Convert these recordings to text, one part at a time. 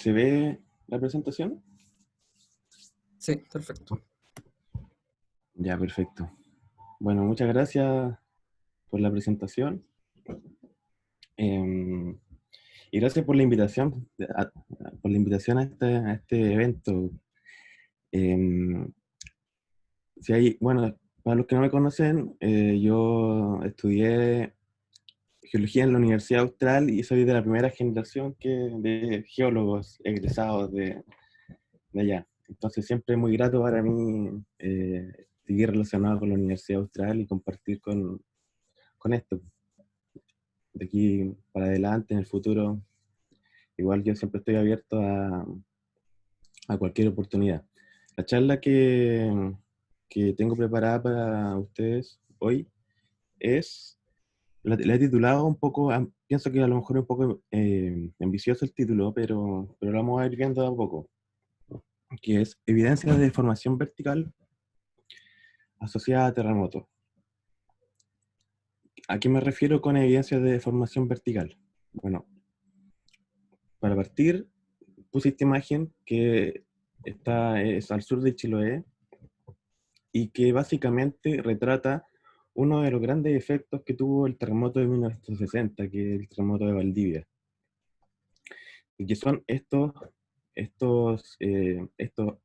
¿Se ve la presentación? Sí, perfecto. Ya, perfecto. Bueno, muchas gracias por la presentación. Em, y gracias por la invitación, a este evento. Em, si hay, bueno, para los que no me conocen, yo estudié geología en la Universidad Austral y soy de la primera generación de geólogos egresados de allá. Entonces siempre es muy grato para mí seguir relacionado con la Universidad Austral y compartir con esto. De aquí para adelante, en el futuro, igual yo siempre estoy abierto a cualquier oportunidad. La charla que tengo preparada para ustedes hoy es, la he titulado un poco, pienso que a lo mejor es un poco ambicioso el título, pero lo vamos a ir viendo de a poco, que es Evidencias de deformación vertical asociada a terremotos. ¿A qué me refiero con evidencias de deformación vertical? Bueno, para partir, puse esta imagen que es al sur de Chiloé y que básicamente retrata uno de los grandes efectos que tuvo el terremoto de 1960, que es el terremoto de Valdivia. Y que son estos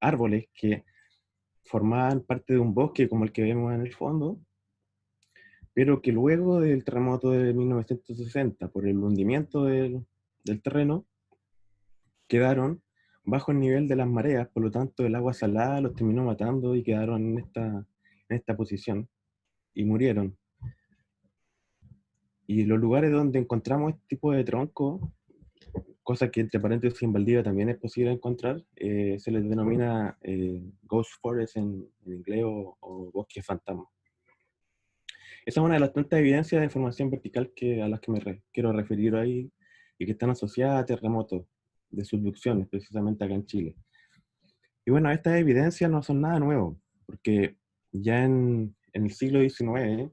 árboles que formaban parte de un bosque como el que vemos en el fondo, pero que luego del terremoto de 1960, por el hundimiento del terreno, quedaron bajo el nivel de las mareas, por lo tanto el agua salada los terminó matando y quedaron en esta posición y murieron. Y los lugares donde encontramos este tipo de tronco, cosa que entre paréntesis en Valdivia también es posible encontrar, se les denomina ghost forest en inglés o bosque fantasma. Esa es una de las tantas evidencias de formación vertical a las que quiero referir ahí y que están asociadas a terremotos de subducciones, precisamente acá en Chile. Y bueno, estas evidencias no son nada nuevo, porque ya en el siglo XIX,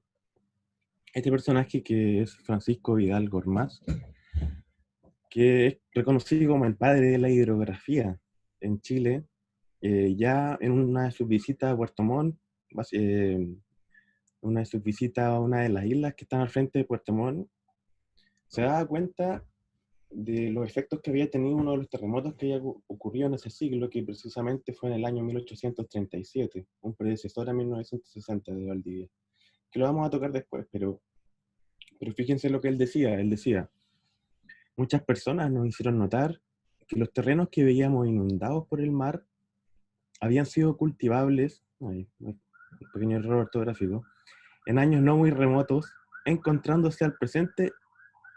este personaje que es Francisco Vidal Gormaz, que es reconocido como el padre de la hidrografía en Chile, ya en una de sus visitas a Puerto Montt, una de sus visitas a una de las islas que están al frente de Puerto Montt, se daba cuenta de los efectos que había tenido uno de los terremotos que había ocurrido en ese siglo, que precisamente fue en el año 1837, un predecesor a 1960 de Valdivia, que lo vamos a tocar después, pero fíjense lo que él decía. Él decía, muchas personas nos hicieron notar que los terrenos que veíamos inundados por el mar habían sido cultivables, un pequeño error ortográfico, en años no muy remotos, encontrándose al presente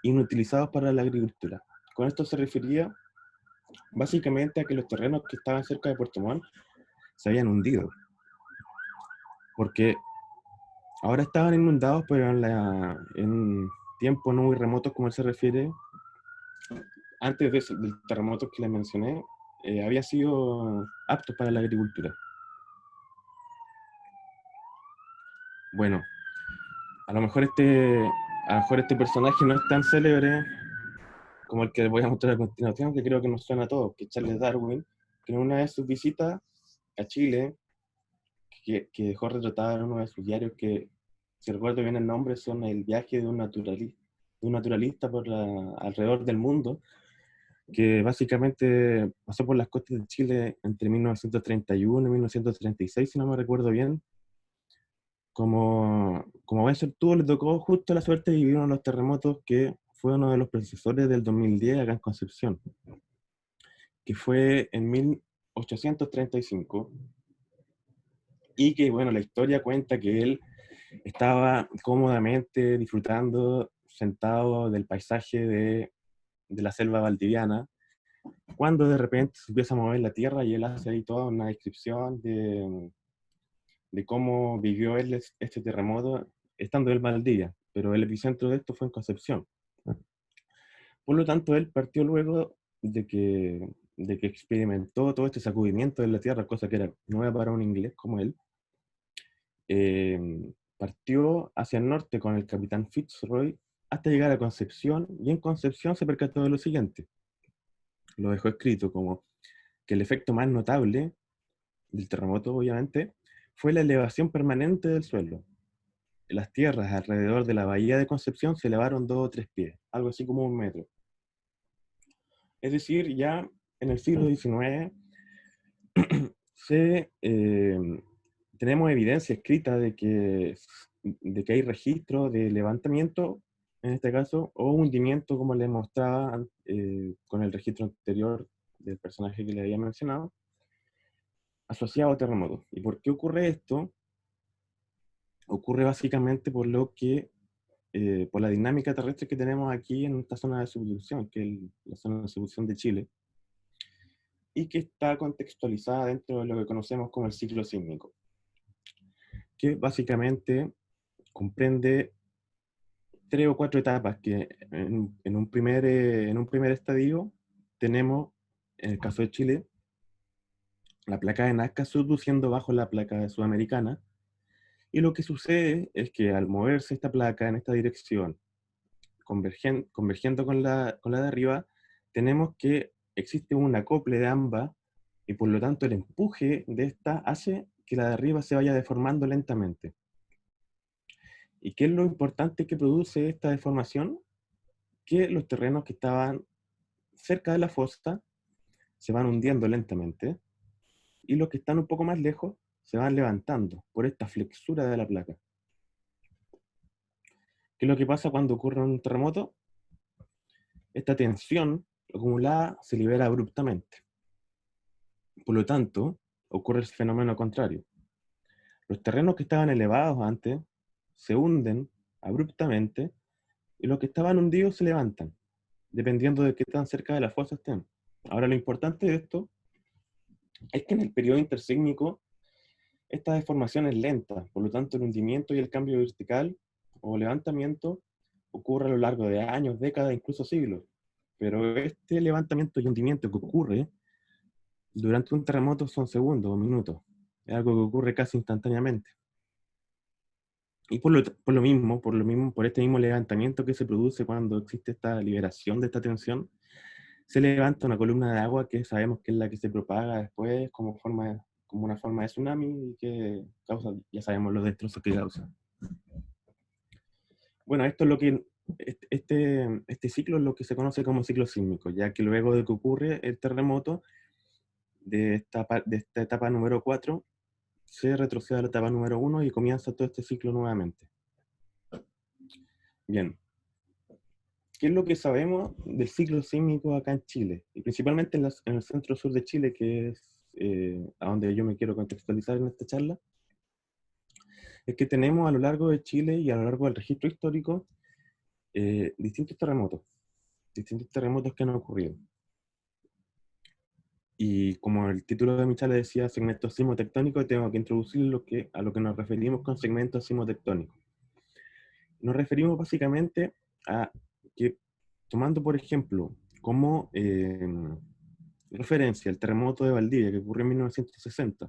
inutilizados para la agricultura. Con esto se refería básicamente a que los terrenos que estaban cerca de Puerto Montt se habían hundido, porque ahora estaban inundados, pero en tiempos no muy remotos, como él se refiere, antes del terremoto que les mencioné, había sido aptos para la agricultura. Bueno, a lo mejor este personaje no es tan célebre como el que les voy a mostrar a continuación, que creo que nos suena a todos, que es Charles Darwin, que en una de sus visitas a Chile, que dejó retratado en uno de sus diarios, que si recuerdo bien el nombre, son El viaje de un naturalista alrededor del mundo, que básicamente pasó por las costas de Chile entre 1931 y 1936, si no me recuerdo bien. Como buen suertudo, le tocó justo la suerte de vivir uno de los terremotos que fue uno de los predecesores del 2010 acá en Concepción, que fue en 1835, y que, bueno, la historia cuenta que él estaba cómodamente disfrutando, sentado del paisaje de la selva valdiviana, cuando de repente se empieza a mover la tierra y él hace ahí toda una descripción de cómo vivió él este terremoto estando en Valdivia, pero el epicentro de esto fue en Concepción. Por lo tanto, él partió luego de que experimentó todo este sacudimiento de la tierra, cosa que era nueva para un inglés como él. eh, Partió hacia el norte con el capitán Fitzroy hasta llegar a Concepción, y en Concepción se percató de lo siguiente, lo dejó escrito como que el efecto más notable del terremoto, obviamente, fue la elevación permanente del suelo. Las tierras alrededor de la bahía de Concepción se elevaron 2 o 3 pies, algo así como 1 metro. Es decir, ya en el siglo XIX tenemos evidencia escrita de que hay registro de levantamiento, en este caso, o hundimiento, como les mostraba con el registro anterior del personaje que le había mencionado, asociado a terremotos. ¿Y por qué ocurre esto? Ocurre básicamente por la dinámica terrestre que tenemos aquí en esta zona de subducción, que es la zona de subducción de Chile, y que está contextualizada dentro de lo que conocemos como el ciclo sísmico, que básicamente comprende 3 o 4 etapas que en un primer estadio tenemos, en el caso de Chile, la placa de Nazca subduciendo bajo la placa sudamericana, y lo que sucede es que al moverse esta placa en esta dirección, convergiendo con la de arriba, tenemos que existe un acople de ambas, y por lo tanto el empuje de esta hace que la de arriba se vaya deformando lentamente. ¿Y qué es lo importante que produce esta deformación? Que los terrenos que estaban cerca de la fosa se van hundiendo lentamente, y los que están un poco más lejos se van levantando por esta flexura de la placa. ¿Qué es lo que pasa cuando ocurre un terremoto? Esta tensión acumulada se libera abruptamente. Por lo tanto, ocurre el fenómeno contrario. Los terrenos que estaban elevados antes se hunden abruptamente, y los que estaban hundidos se levantan, dependiendo de qué tan cerca de la fosa estén. Ahora, lo importante de esto es que en el periodo intersísmico esta deformación es lenta, por lo tanto el hundimiento y el cambio vertical o levantamiento ocurre a lo largo de años, décadas, incluso siglos. Pero este levantamiento y hundimiento que ocurre durante un terremoto son segundos o minutos. Es algo que ocurre casi instantáneamente. Y por este mismo levantamiento que se produce cuando existe esta liberación de esta tensión, se levanta una columna de agua que sabemos que es la que se propaga después como una forma de tsunami, y que causa, ya sabemos los destrozos que causa. Bueno, esto es lo que este ciclo es lo que se conoce como ciclo sísmico, ya que luego de que ocurre el terremoto de esta etapa número 4, se retrocede a la etapa número 1 y comienza todo este ciclo nuevamente. Bien, ¿qué es lo que sabemos del ciclo sísmico acá en Chile? Y principalmente en el centro sur de Chile, que es a donde yo me quiero contextualizar en esta charla. Es que tenemos a lo largo de Chile y a lo largo del registro histórico distintos terremotos que han ocurrido. Y como el título de mi charla decía segmentos sismotectónicos, tengo que introducir a lo que nos referimos con segmentos sismotectónicos. Nos referimos básicamente a que, tomando por ejemplo como referencia el terremoto de Valdivia, que ocurrió en 1960,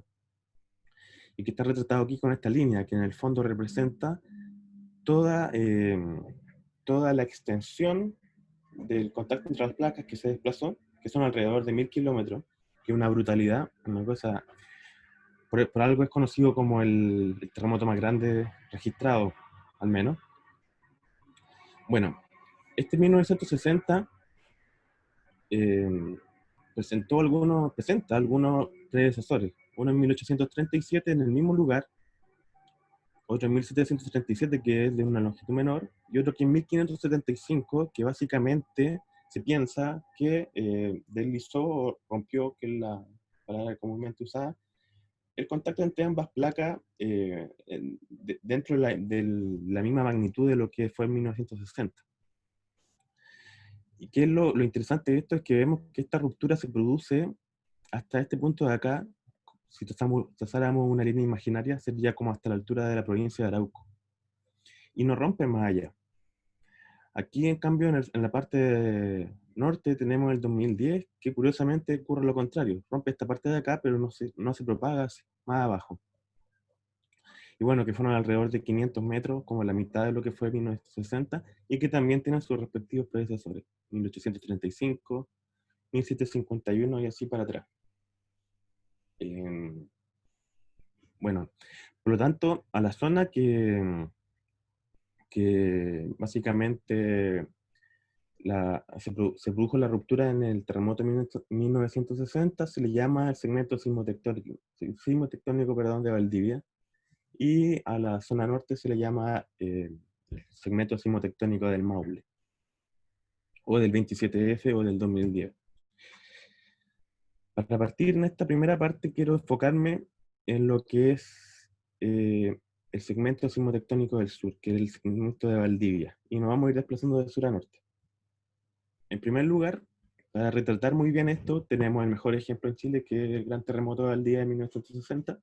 y que está retratado aquí con esta línea, que en el fondo representa toda la extensión del contacto entre las placas que se desplazó, que son alrededor de 1000 kilómetros, que es una brutalidad, una cosa, por algo es conocido como el terremoto más grande registrado, al menos. Bueno, este 1960 presenta algunos predecesores. Uno en 1837 en el mismo lugar, otro en 1737 que es de una longitud menor, y otro que en 1575 que básicamente se piensa que deslizó o rompió, que es la palabra comúnmente usada, el contacto entre ambas placas dentro de la misma magnitud de lo que fue en 1960. Y que lo interesante de esto es que vemos que esta ruptura se produce hasta este punto de acá. Si trazáramos una línea imaginaria, sería como hasta la altura de la provincia de Arauco. Y no rompe más allá. Aquí, en cambio, en la parte norte tenemos el 2010, que curiosamente ocurre lo contrario. Rompe esta parte de acá, pero no se propaga más abajo. Y bueno, que fueron alrededor de 500 metros, como la mitad de lo que fue 1960, y que también tienen sus respectivos predecesores. 1835, 1751 y así para atrás. Bueno, por lo tanto, a la zona que básicamente se produjo la ruptura en el terremoto de 1960, se le llama el segmento sismotectónico, perdón, de Valdivia, y a la zona norte se le llama el segmento sismotectónico del Maule, o del 27F o del 2010. Para partir en esta primera parte quiero enfocarme en lo que es el segmento sismotectónico del sur, que es el segmento de Valdivia, y nos vamos a ir desplazando de sur a norte. En primer lugar, para retratar muy bien esto, tenemos el mejor ejemplo en Chile, que es el gran terremoto de Valdivia de 1960,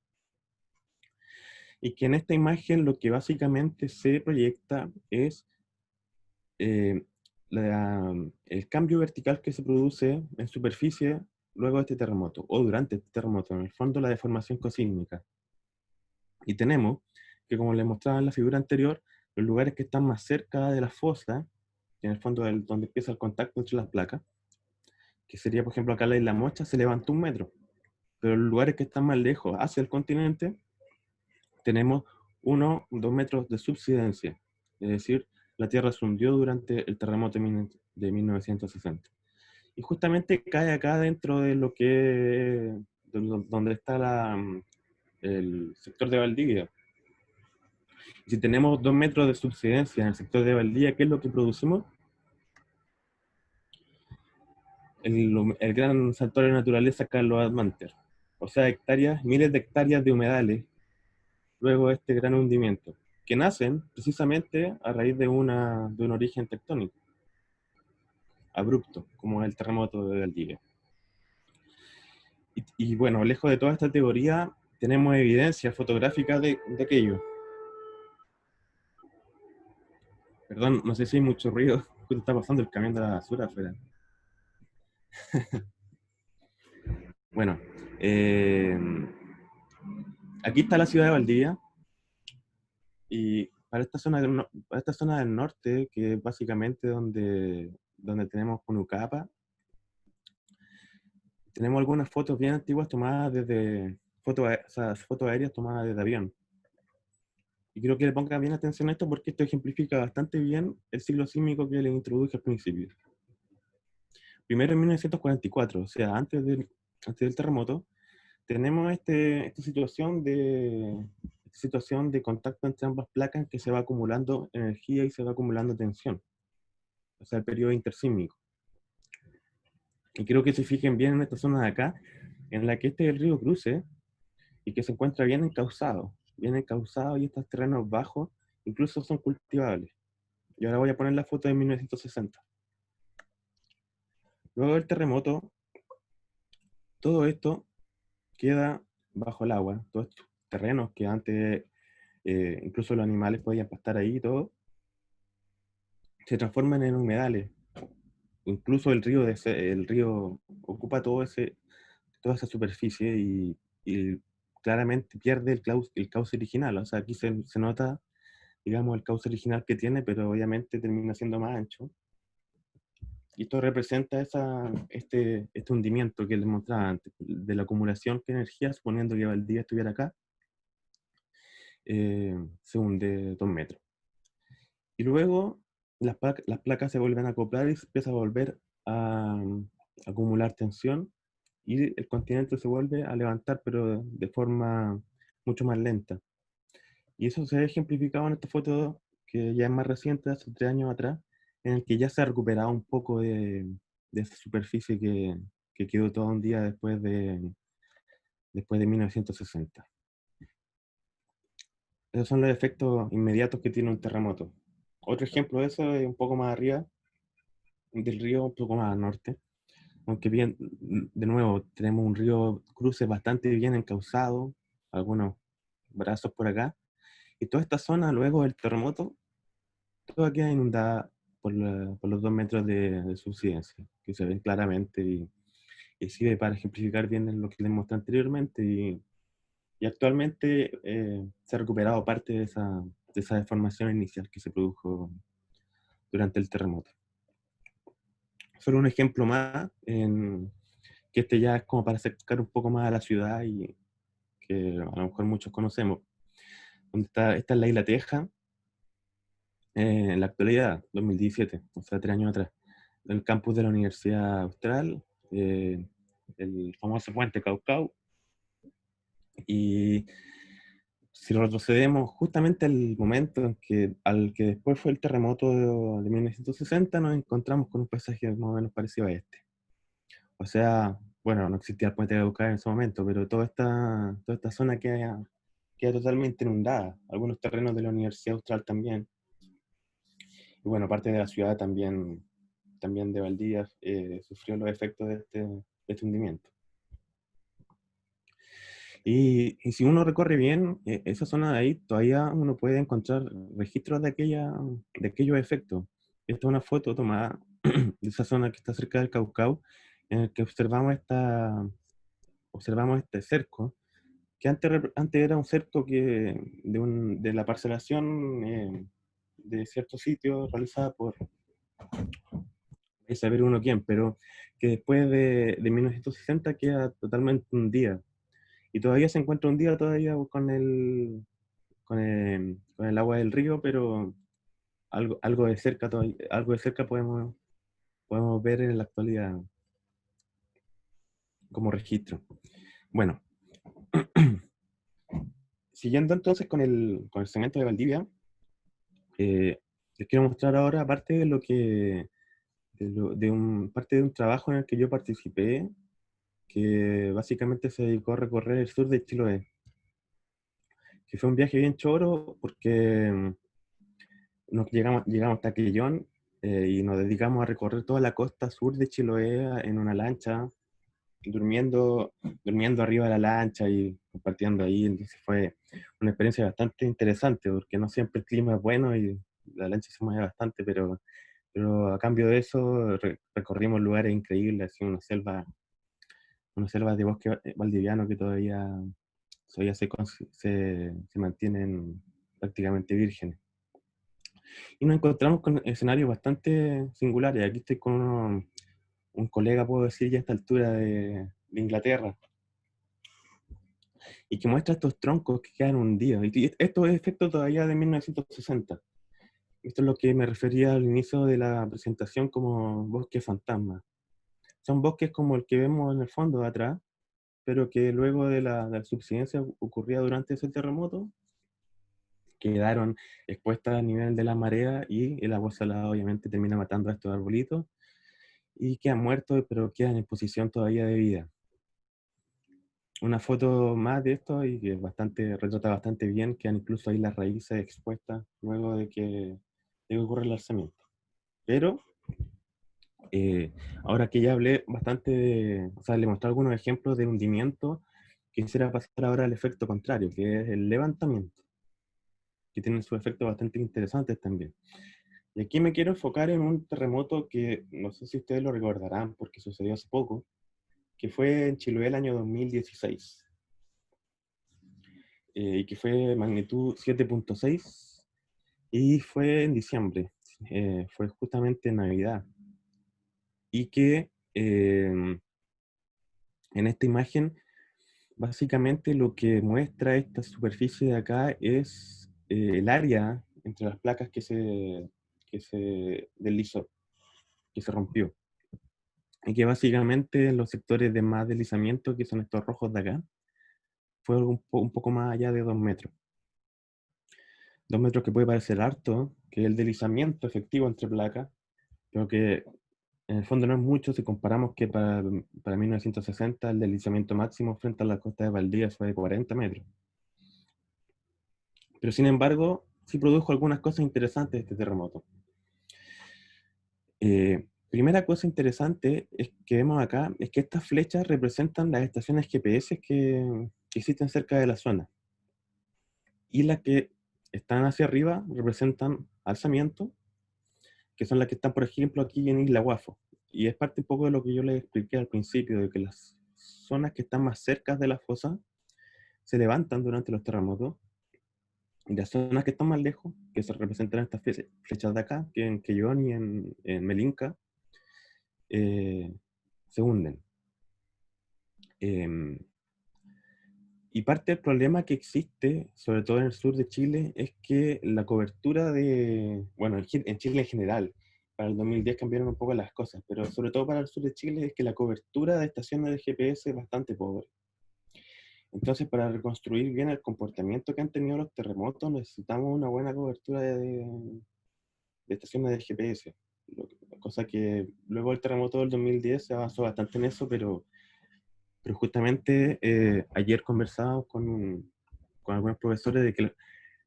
y que en esta imagen lo que básicamente se proyecta es eh, el cambio vertical que se produce en superficie luego de este terremoto, o durante este terremoto, en el fondo la deformación cosísmica. Y tenemos que, como les mostraba en la figura anterior, los lugares que están más cerca de la fosa, que en el fondo es donde empieza el contacto entre las placas, que sería, por ejemplo, acá la isla Mocha, se levantó 1 metro, pero los lugares que están más lejos, hacia el continente, tenemos 1 o 2 metros de subsidencia, es decir, la Tierra se hundió durante el terremoto de 1960. Y justamente cae acá dentro de lo que, donde está el sector de Valdivia. Y si tenemos 2 metros de subsidencia en el sector de Valdivia, ¿qué es lo que producimos? El gran santuario de naturaleza Carlos Admanter. O sea, hectáreas, miles de hectáreas de humedales, luego de este gran hundimiento, que nacen precisamente a raíz de un origen tectónico, abrupto, como el terremoto de Valdivia. Y bueno, lejos de toda esta teoría, tenemos evidencia fotográfica de aquello. Perdón, no sé si hay mucho ruido, justo está pasando el camión de la basura afuera. Bueno, eh, aquí está la ciudad de Valdivia, y para esta zona para esta zona del norte, que es básicamente donde tenemos Punucapa, tenemos algunas fotos bien antiguas tomadas fotos aéreas tomadas desde avión. Y creo que le ponga bien atención a esto porque esto ejemplifica bastante bien el ciclo sísmico que le introduje al principio. Primero en 1944, o sea, antes del terremoto, tenemos esta situación de contacto entre ambas placas, que se va acumulando energía y se va acumulando tensión, o sea, el periodo intersísmico. Y creo que se fijen bien en esta zona de acá, en la que este es el río Cruce, y que se encuentra bien encauzado, y estos terrenos bajos incluso son cultivables. Y ahora voy a poner la foto de 1960. Luego del terremoto, todo esto queda bajo el agua, todos estos terrenos que antes incluso los animales podían pastar ahí y todo, se transforman en humedales. Incluso el río ocupa toda esa superficie, y claramente pierde el cauce original. O sea, aquí se nota, digamos, el cauce original que tiene, pero obviamente termina siendo más ancho. Y esto representa este hundimiento que les mostraba antes, de la acumulación de energía, suponiendo que Valdivia estuviera acá, se hunde 2 metros. Y luego las placas se vuelven a acoplar y se empieza a volver a acumular tensión, y el continente se vuelve a levantar, pero de forma mucho más lenta. Y eso se ve ejemplificado en esta foto, que ya es más reciente, hace 3 años atrás, en el que ya se ha recuperado un poco de esa superficie que quedó todo un día después de 1960. Esos son los efectos inmediatos que tiene un terremoto. Otro ejemplo de eso es un poco más arriba del río, un poco más al norte, aunque bien, de nuevo, tenemos un río Cruce bastante bien encauzado, algunos brazos por acá, y toda esta zona luego del terremoto, toda queda inundada por los 2 metros de subsidencia, que se ven claramente, y sirve para ejemplificar bien lo que les mostré anteriormente, y actualmente se ha recuperado parte de esa deformación inicial que se produjo durante el terremoto. solo un ejemplo más, que este ya es como para acercar un poco más a la ciudad y que a lo mejor muchos conocemos. Donde está, esta es la isla Teja, en la actualidad, 2017, o sea, 3 años atrás, el campus de la Universidad Austral, el famoso puente Caucao, y si retrocedemos justamente al momento en que, al que después fue el terremoto de 1960, nos encontramos con un paisaje más o menos parecido a este. O sea, bueno, no existía el puente de Caucao en ese momento, pero toda esta zona queda totalmente inundada. Algunos terrenos de la Universidad Austral también. Y bueno, parte de la ciudad también de Valdivia sufrió los efectos de este hundimiento. Y si uno recorre bien esa zona de ahí, todavía uno puede encontrar registros de aquellos efectos. Esta es una foto tomada de esa zona que está cerca del Caucao, en el que observamos este cerco, que antes era un cerco de la parcelación de ciertos sitios realizada por saber uno quién, pero que después de 1960 queda totalmente hundida. Y todavía se encuentra hundida todavía con el agua del río, pero algo de cerca algo de cerca podemos ver en la actualidad como registro. Bueno, siguiendo entonces con el cemento de Valdivia, les quiero mostrar ahora parte de lo que parte de un trabajo en el que yo participé, que básicamente se dedicó a recorrer el sur de Chiloé, que fue un viaje bien choro porque llegamos hasta Quillón y nos dedicamos a recorrer toda la costa sur de Chiloé en una lancha, durmiendo, durmiendo arriba de la lancha y compartiendo ahí. Entonces fue una experiencia bastante interesante porque no siempre el clima es bueno y la lancha se mueve bastante, pero a cambio de eso recorrimos lugares increíbles, así una selva de bosque valdiviano que todavía se mantienen prácticamente vírgenes. Y nos encontramos con escenarios bastante singulares. Aquí estoy con un colega, puedo decir, ya a esta altura de Inglaterra, y que muestra estos troncos que quedan hundidos. Y esto es efecto todavía de 1960. Esto es lo que me refería al inicio de la presentación como bosque fantasma. Son bosques como el que vemos en el fondo de atrás, pero que luego de la subsidencia ocurrida durante ese terremoto, quedaron expuestas a nivel de la marea y el agua salada obviamente termina matando a estos arbolitos y quedan muertos, pero quedan en posición todavía de vida. Una foto más de esto y que retrata bastante bien, quedan incluso ahí las raíces expuestas luego de que ocurre el alzamiento. Pero ahora que ya hablé bastante o sea, le mostré algunos ejemplos de hundimiento, quisiera pasar ahora al efecto contrario, que es el levantamiento, que tiene sus efectos bastante interesantes también. Y aquí me quiero enfocar en un terremoto que no sé si ustedes lo recordarán porque sucedió hace poco, que fue en Chiloé el año 2016, y que fue magnitud 7.6 y fue en diciembre, fue justamente en Navidad. Y que en esta imagen, básicamente lo que muestra esta superficie de acá es el área entre las placas que se deslizó, que se rompió. Y que básicamente en los sectores de más deslizamiento, que son estos rojos de acá, fue un poco más allá de 2 metros. 2 metros que puede parecer harto, que es el deslizamiento efectivo entre placas, pero que en el fondo no es mucho si comparamos que para 1960 el deslizamiento máximo frente a la costa de Valdivia fue de 40 metros. Pero sin embargo, sí produjo algunas cosas interesantes este terremoto. Primera cosa interesante es que vemos acá es que estas flechas representan las estaciones GPS que existen cerca de la zona. Y las que están hacia arriba representan alzamiento, que son las que están, por ejemplo, aquí en Isla Guafo. Y es parte un poco de lo que yo les expliqué al principio, de que las zonas que están más cerca de la fosa se levantan durante los terremotos, y las zonas que están más lejos, que se representan estas flechas de acá, que en Quellón y en Melinca, eh, se hunden. Em, y parte del problema que existe, sobre todo en el sur de Chile, es que la cobertura bueno, en Chile en general, para el 2010 cambiaron un poco las cosas, pero sobre todo para el sur de Chile es que la cobertura de estaciones de GPS es bastante pobre. Entonces, para reconstruir bien el comportamiento que han tenido los terremotos, necesitamos una buena cobertura de estaciones de GPS. Cosa que luego del terremoto del 2010 se avanzó bastante en eso, pero justamente ayer conversábamos con algunos profesores de que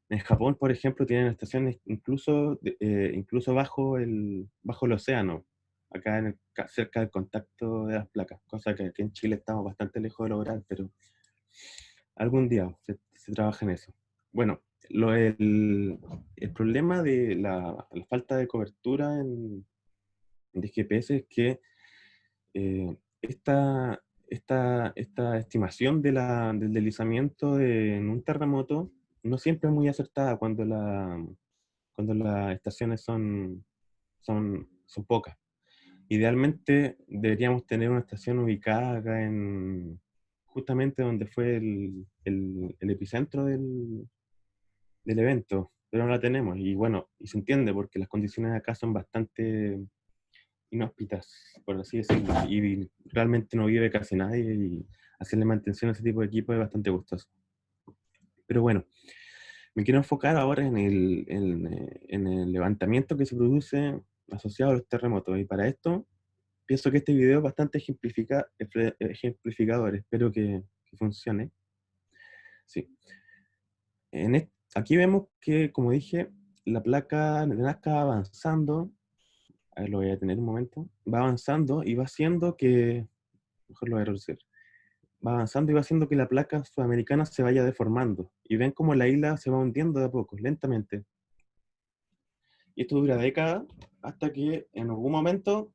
en Japón, por ejemplo, tienen estaciones incluso, incluso bajo el océano, acá cerca del contacto de las placas, cosa que aquí en Chile estamos bastante lejos de lograr, pero algún día se trabaja en eso. Bueno, el problema de la falta de cobertura de GPS es que esta estimación del deslizamiento en un terremoto no siempre es muy acertada cuando las estaciones son pocas. Idealmente deberíamos tener una estación ubicada acá justamente donde fue el epicentro del evento, pero no la tenemos. Y bueno, y se entiende porque las condiciones acá son bastante inhóspitas, por así decirlo, y realmente no vive casi nadie y hacerle mantención a ese tipo de equipo es bastante gustoso. Pero bueno, me quiero enfocar ahora en el levantamiento que se produce asociado a los terremotos, y para esto pienso que este video es bastante ejemplificador, espero que funcione. Sí. Aquí vemos que, como dije, la placa de Nazca va avanzando. A ver, lo voy a detener un momento. Va avanzando y va haciendo que, mejor lo voy a reducir, va avanzando y va haciendo que la placa sudamericana se vaya deformando. Y ven cómo la isla se va hundiendo de a poco, lentamente. Y esto dura décadas hasta que en algún momento,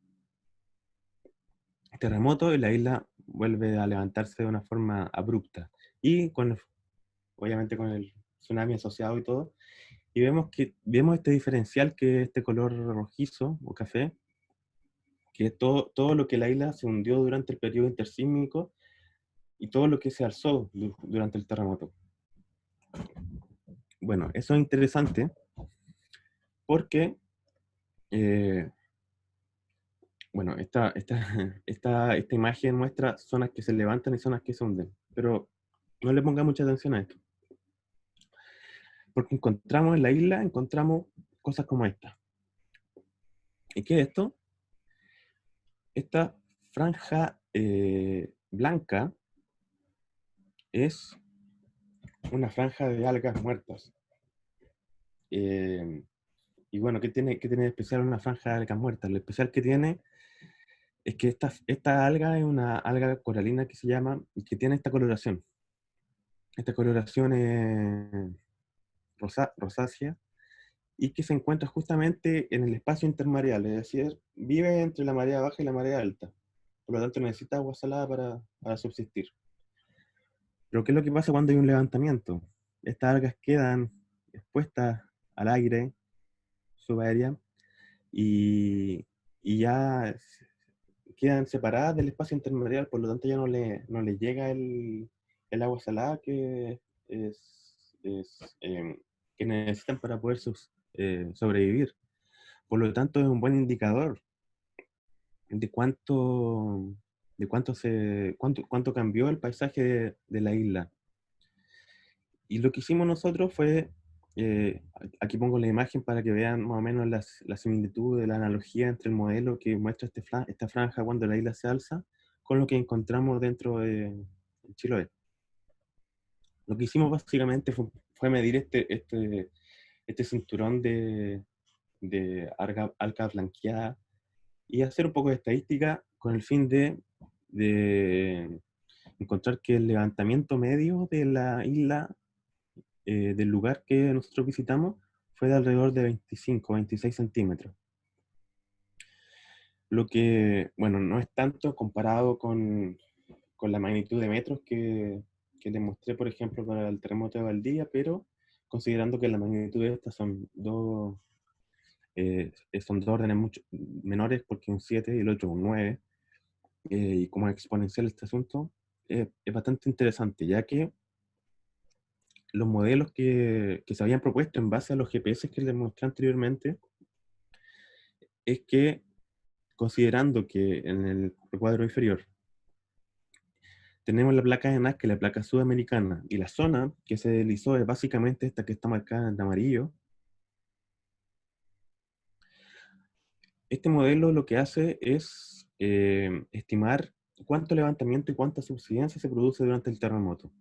terremoto, y la isla vuelve a levantarse de una forma abrupta. Y obviamente con el tsunami asociado y todo. Y vemos este diferencial que es este color rojizo o café, que es todo lo que la isla se hundió durante el periodo intersísmico y todo lo que se alzó durante el terremoto. Bueno, eso es interesante porque, eh, bueno, esta imagen muestra zonas que se levantan y zonas que se hunden, pero no le ponga mucha atención a esto, porque encontramos en la isla, encontramos cosas como esta. ¿Y qué es esto? Esta franja blanca es una franja de algas muertas. Eh, y bueno, qué tiene de especial una franja de algas muertas? Lo especial que tiene es que esta alga es una alga coralina que se llama, y que tiene esta coloración. Esta coloración es rosácea y que se encuentra justamente en el espacio intermareal, es decir, vive entre la marea baja y la marea alta. Por lo tanto, necesita agua salada para subsistir. Pero ¿qué es lo que pasa cuando hay un levantamiento? Estas algas quedan expuestas al aire subaérea y ya quedan separadas del espacio intermareal, por lo tanto ya no le llega el agua salada que necesitan para poder sobrevivir. Por lo tanto, es un buen indicador de cuánto cambió el paisaje de la isla. Y lo que hicimos nosotros fue, aquí pongo la imagen para que vean más o menos la similitud de la analogía entre el modelo que muestra esta franja cuando la isla se alza, con lo que encontramos dentro de Chiloé. Lo que hicimos básicamente fue medir este cinturón de alga blanqueada y hacer un poco de estadística con el fin de encontrar que el levantamiento medio de la isla, del lugar que nosotros visitamos, fue de alrededor de 25, 26 centímetros. Lo que, bueno, no es tanto comparado con la magnitud de metros que les mostré, por ejemplo, para el terremoto de Valdivia, pero considerando que la magnitud de estas son son dos órdenes mucho menores porque un 7 y el otro un 9, y como es exponencial este asunto, es bastante interesante, ya que los modelos que se habían propuesto en base a los GPS que les mostré anteriormente, es que considerando que en el cuadro inferior tenemos la placa de Nazca, la placa sudamericana, y la zona que se deslizó es básicamente esta que está marcada en amarillo. Este modelo lo que hace es estimar cuánto levantamiento y cuánta subsidencia se produce durante el terremoto.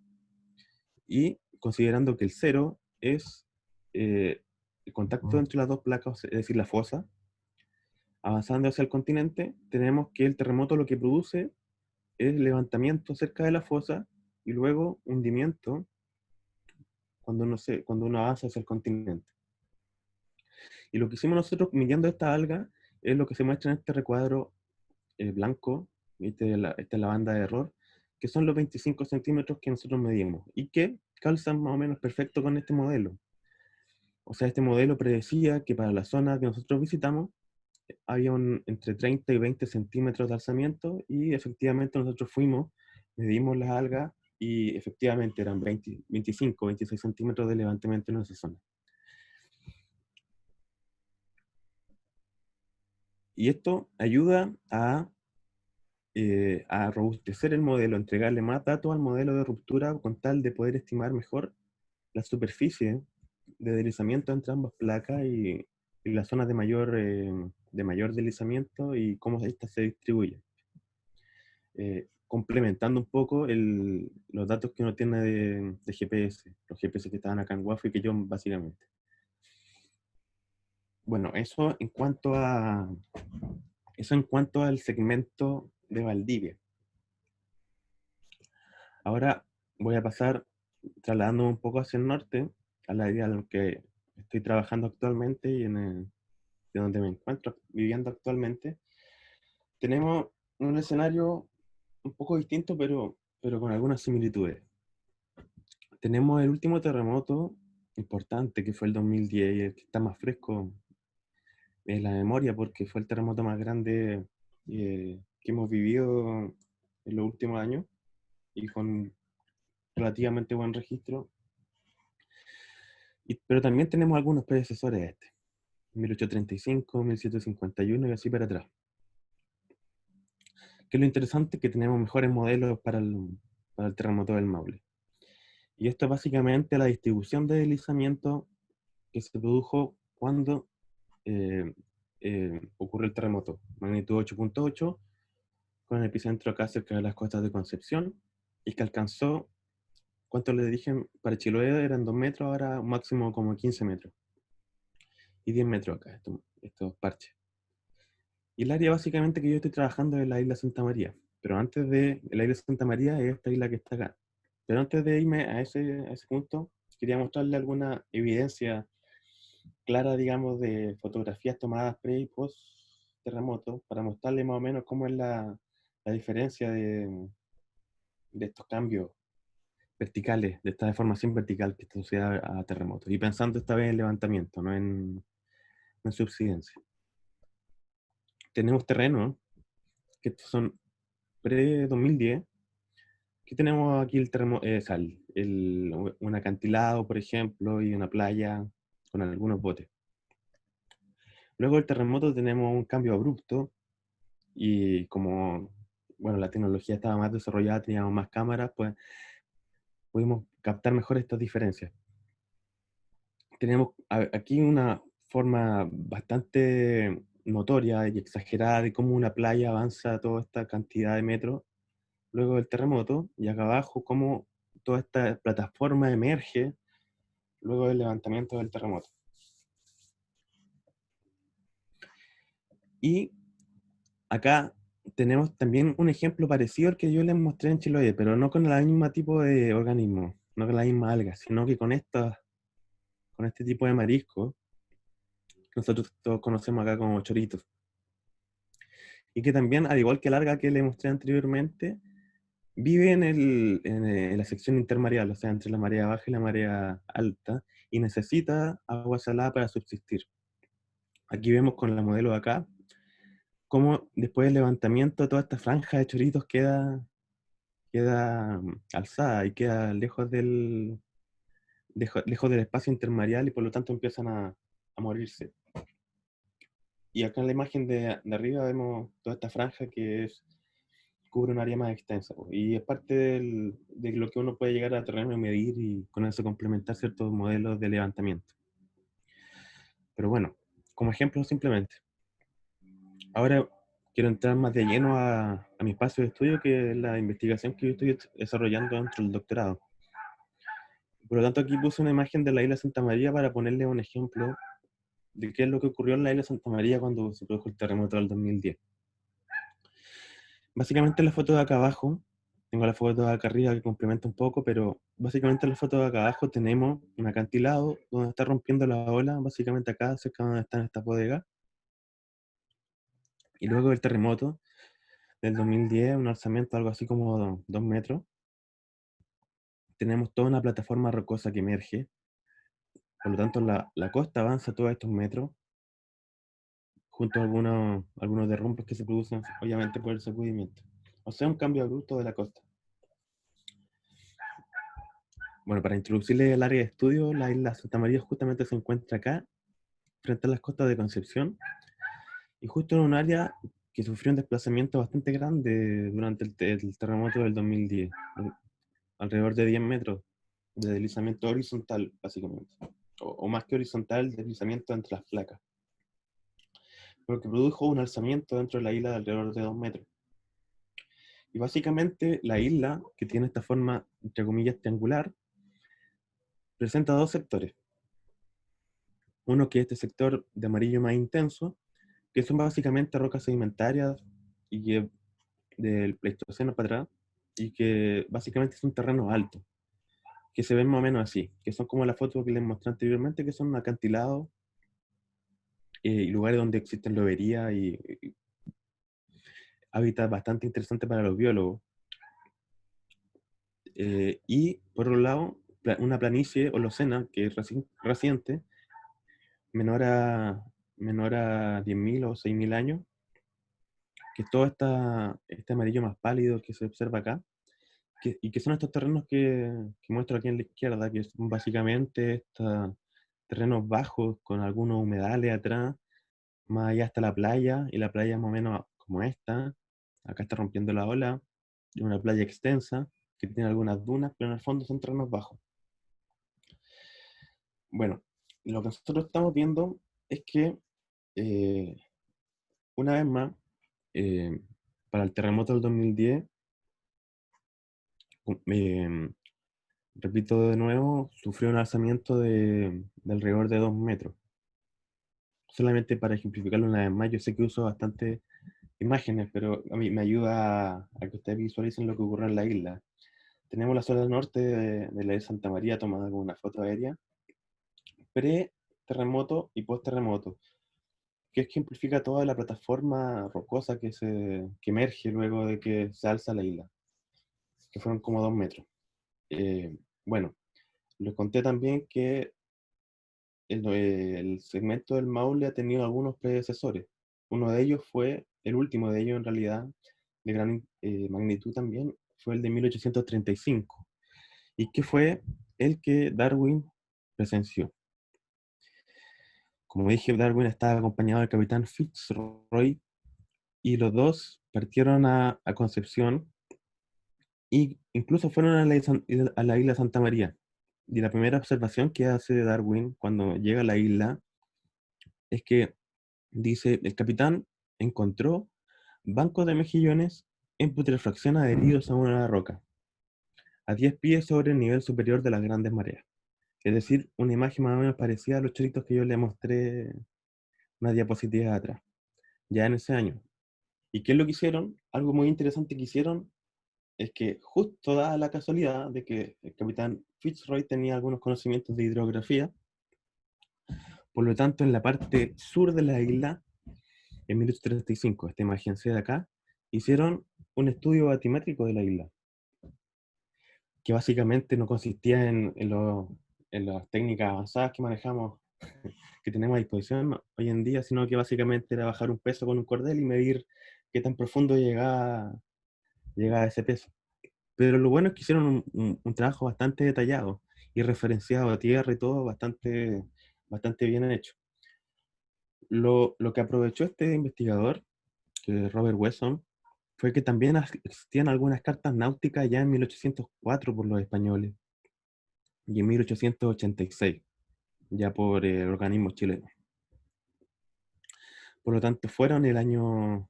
Y considerando que el cero es el contacto entre las dos placas, es decir, la fosa, avanzando hacia el continente, tenemos que el terremoto lo que produce es levantamiento cerca de la fosa y luego hundimiento cuando uno avanza hacia el continente. Y lo que hicimos nosotros midiendo esta alga es lo que se muestra en este recuadro blanco, esta es la banda de error, que son los 25 centímetros que nosotros medimos y que calzan más o menos perfecto con este modelo. O sea, este modelo predecía que para la zona que nosotros visitamos había entre 30 y 20 centímetros de alzamiento y efectivamente nosotros fuimos, medimos las algas y efectivamente eran 20, 25, 26 centímetros de levantamiento en esa zona. Y esto ayuda a robustecer el modelo, entregarle más datos al modelo de ruptura con tal de poder estimar mejor la superficie de deslizamiento entre ambas placas y las zonas de mayor deslizamiento y cómo esta se distribuye. Complementando un poco los datos que uno tiene de GPS, los GPS que estaban acá en WAFO y que yo básicamente. Bueno, eso en cuanto al segmento de Valdivia. Ahora voy a pasar trasladando un poco hacia el norte, a la área en la que estoy trabajando actualmente y de donde me encuentro viviendo actualmente. Tenemos un escenario un poco distinto, pero con algunas similitudes. Tenemos el último terremoto importante, que fue el 2010, y el que está más fresco en la memoria, porque fue el terremoto más grande que hemos vivido en los últimos años, y con relativamente buen registro. Pero también tenemos algunos predecesores a este, 1835, 1751 y así para atrás. Que lo interesante es que tenemos mejores modelos para el terremoto del Maule. Y esto es básicamente la distribución de deslizamiento que se produjo cuando ocurrió el terremoto. Magnitud 8.8, con el epicentro acá cerca de las costas de Concepción, y que alcanzó, ¿cuánto le dije? Para Chiloé eran 2 metros, ahora un máximo como 15 metros. Y 10 metros acá, estos parches. Y el área básicamente que yo estoy trabajando es la isla Santa María. Pero antes de la isla Santa María es esta isla que está acá. Pero antes de irme a ese punto, quería mostrarle alguna evidencia clara, digamos, de fotografías tomadas pre y post terremoto, para mostrarle más o menos cómo es la diferencia de estos cambios verticales, de esta deformación vertical que sucede a terremotos. Y pensando esta vez en levantamiento, no en subsidencia. Tenemos terrenos que son pre-2010. Aquí tenemos aquí el terremoto, un acantilado, por ejemplo, y una playa con algunos botes. Luego del terremoto tenemos un cambio abrupto y como, bueno, la tecnología estaba más desarrollada, teníamos más cámaras, pues pudimos captar mejor estas diferencias. Tenemos aquí una forma bastante notoria y exagerada de cómo una playa avanza toda esta cantidad de metros luego del terremoto, y acá abajo cómo toda esta plataforma emerge luego del levantamiento del terremoto. Y acá tenemos también un ejemplo parecido al que yo les mostré en Chiloé, pero no con el mismo tipo de organismo, no con la misma alga, sino que con este tipo de marisco que nosotros todos conocemos acá como choritos. Y que también, al igual que la alga que les mostré anteriormente, vive en la sección intermareal, o sea, entre la marea baja y la marea alta, y necesita agua salada para subsistir. Aquí vemos con la modelo de acá, cómo después del levantamiento toda esta franja de chorritos queda alzada y queda lejos del espacio intermareal y por lo tanto empiezan a morirse. Y acá en la imagen de arriba vemos toda esta franja cubre un área más extensa, po, y es parte de lo que uno puede llegar a terreno y medir y con eso complementar ciertos modelos de levantamiento. Pero bueno, como ejemplo simplemente. Ahora quiero entrar más de lleno a mi espacio de estudio, que es la investigación que yo estoy desarrollando dentro del doctorado. Por lo tanto, aquí puse una imagen de la isla Santa María para ponerle un ejemplo de qué es lo que ocurrió en la isla Santa María cuando se produjo el terremoto del 2010. Básicamente la foto de acá abajo, tengo la foto de acá arriba que complementa un poco, pero básicamente en la foto de acá abajo tenemos un acantilado donde está rompiendo la ola, básicamente acá, cerca donde están estas bodegas. Y luego el terremoto del 2010, un alzamiento algo así como 2 metros. Tenemos toda una plataforma rocosa que emerge, por lo tanto la costa avanza todos estos metros, junto a algunos derrumbes que se producen obviamente por el sacudimiento. O sea, un cambio abrupto de la costa. Bueno, para introducirle el área de estudio, la isla Santa María justamente se encuentra acá, frente a las costas de Concepción, y justo en un área que sufrió un desplazamiento bastante grande durante el terremoto del 2010, alrededor de 10 metros de deslizamiento horizontal, básicamente, o más que horizontal, deslizamiento entre las placas, lo que produjo un alzamiento dentro de la isla de alrededor de 2 metros. Y básicamente la isla, que tiene esta forma, entre comillas, triangular, presenta dos sectores. Uno que es este sector de amarillo más intenso, que son básicamente rocas sedimentarias y que del Pleistoceno para atrás, y que básicamente son terrenos altos, que se ven más o menos así, que son como la foto que les mostré anteriormente, que son acantilados y lugares donde existen loberías y hábitat bastante interesante para los biólogos. Y por otro lado, una planicie holocena que es reciente, menor a, menor a 10.000 o 6.000 años, que es todo este amarillo más pálido que se observa acá, y que son estos terrenos que muestro aquí en la izquierda, que son básicamente estos terrenos bajos con algunos humedales atrás, más allá está la playa, y la playa más o menos como esta, acá está rompiendo la ola, y una playa extensa, que tiene algunas dunas, pero en el fondo son terrenos bajos. Bueno, lo que nosotros estamos viendo es que, eh, una vez más, eh, para el terremoto del 2010, eh, repito de nuevo, sufrió un alzamiento de alrededor de 2 metros. Solamente para ejemplificarlo una vez más, yo sé que uso bastante imágenes, pero a mí me ayuda a que ustedes visualicen lo que ocurre en la isla. Tenemos la zona norte de la isla Santa María tomada con una foto aérea, pre-terremoto y post-terremoto, que ejemplifica toda la plataforma rocosa que emerge luego de que se alza la isla, que fueron como 2 metros. Bueno, les conté también que el segmento del Maule ha tenido algunos predecesores. Uno de ellos fue, el último de ellos en realidad, de gran magnitud también, fue el de 1835, y que fue el que Darwin presenció. Como dije, Darwin estaba acompañado del capitán Fitzroy, y los dos partieron a Concepción, e incluso fueron a la isla Santa María. Y la primera observación que hace Darwin cuando llega a la isla es que dice: el capitán encontró bancos de mejillones en putrefacción adheridos a una roca, a 10 pies sobre el nivel superior de las grandes mareas. Es decir, una imagen más o menos parecida a los choritos que yo le mostré una diapositiva atrás, ya en ese año. ¿Y qué es lo que hicieron? Algo muy interesante que hicieron es que, justo dada la casualidad de que el capitán Fitzroy tenía algunos conocimientos de hidrografía, por lo tanto, en la parte sur de la isla, en 1835, esta imagen de acá, hicieron un estudio batimétrico de la isla, que básicamente no consistía en las técnicas avanzadas que manejamos que tenemos a disposición hoy en día, sino que básicamente era bajar un peso con un cordel y medir qué tan profundo llegaba ese peso. Pero lo bueno es que hicieron un trabajo bastante detallado y referenciado a tierra y todo bastante bien hecho. Lo que aprovechó este investigador, que es Robert Wesson, fue que también existían algunas cartas náuticas ya en 1804 por los españoles y en 1886 ya por organismos chilenos. Por lo tanto, fueron el año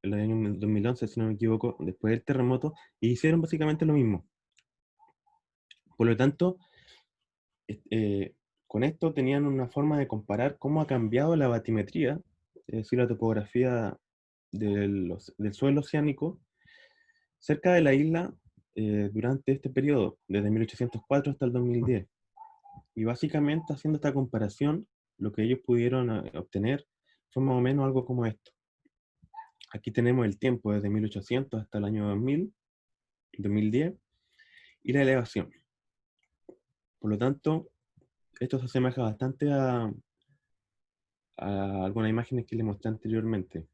2011, si no me equivoco, después del terremoto, y hicieron básicamente lo mismo. Por lo tanto, con esto tenían una forma de comparar cómo ha cambiado la batimetría, es decir, la topografía del suelo oceánico, cerca de la isla durante este periodo, desde 1804 hasta el 2010. Y básicamente haciendo esta comparación, lo que ellos pudieron obtener fue más o menos algo como esto. Aquí tenemos el tiempo desde 1800 hasta el año 2010, y la elevación. Por lo tanto, esto se asemeja bastante a algunas imágenes que les mostré anteriormente.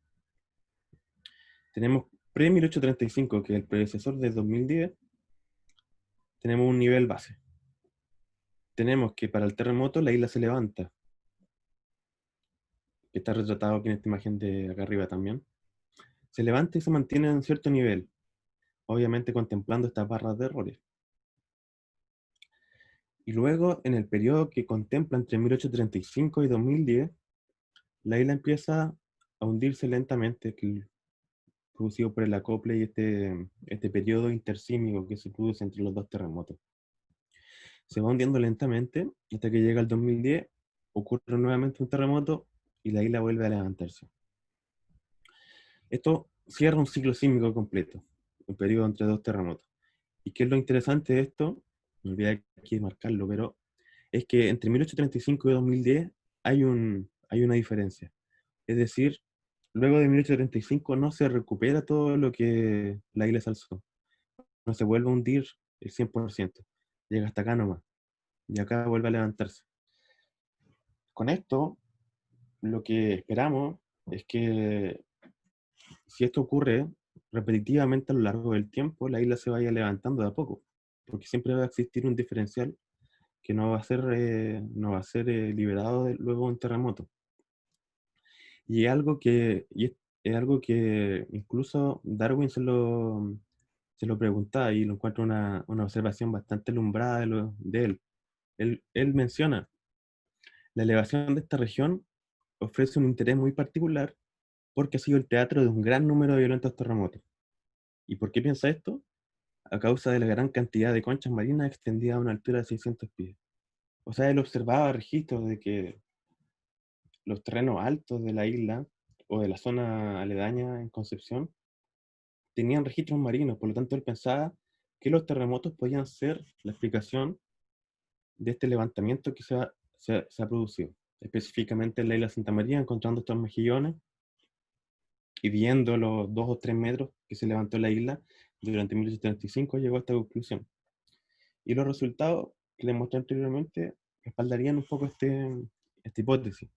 Tenemos pre-1835, que es el predecesor del 2010, tenemos un nivel base. Tenemos que para el terremoto la isla se levanta, que está retratado aquí en esta imagen de acá arriba también. Se levanta y se mantiene en cierto nivel, obviamente contemplando estas barras de errores. Y luego, en el periodo que contempla entre 1835 y 2010, la isla empieza a hundirse lentamente, producido por el acople y este periodo intersísmico que se produce entre los dos terremotos. Se va hundiendo lentamente hasta que llega el 2010, ocurre nuevamente un terremoto y la isla vuelve a levantarse. Esto cierra un ciclo sísmico completo, un periodo entre dos terremotos. ¿Y qué es lo interesante de esto? Me olvidé aquí de marcarlo, pero es que entre 1835 y 2010 hay una diferencia. Es decir, luego de 1835 no se recupera todo lo que la isla se alzó. No se vuelve a hundir el 100%. Llega hasta acá nomás. Y acá vuelve a levantarse. Con esto, lo que esperamos es que si esto ocurre repetitivamente a lo largo del tiempo, la isla se vaya levantando de a poco. Porque siempre va a existir un diferencial que no va a ser liberado luego de un terremoto. Y es algo que incluso Darwin se lo preguntaba y lo encuentro una observación bastante alumbrada de él. Él menciona, la elevación de esta región ofrece un interés muy particular porque ha sido el teatro de un gran número de violentos terremotos. ¿Y por qué piensa esto? A causa de la gran cantidad de conchas marinas extendidas a una altura de 600 pies. O sea, él observaba registros de que los terrenos altos de la isla o de la zona aledaña en Concepción tenían registros marinos, por lo tanto él pensaba que los terremotos podían ser la explicación de este levantamiento que se ha producido, específicamente en la isla Santa María, encontrando estos mejillones y viendo los 2 o 3 metros que se levantó la isla durante 1835, llegó a esta conclusión. Y los resultados que les mostré anteriormente respaldarían un poco esta hipótesis.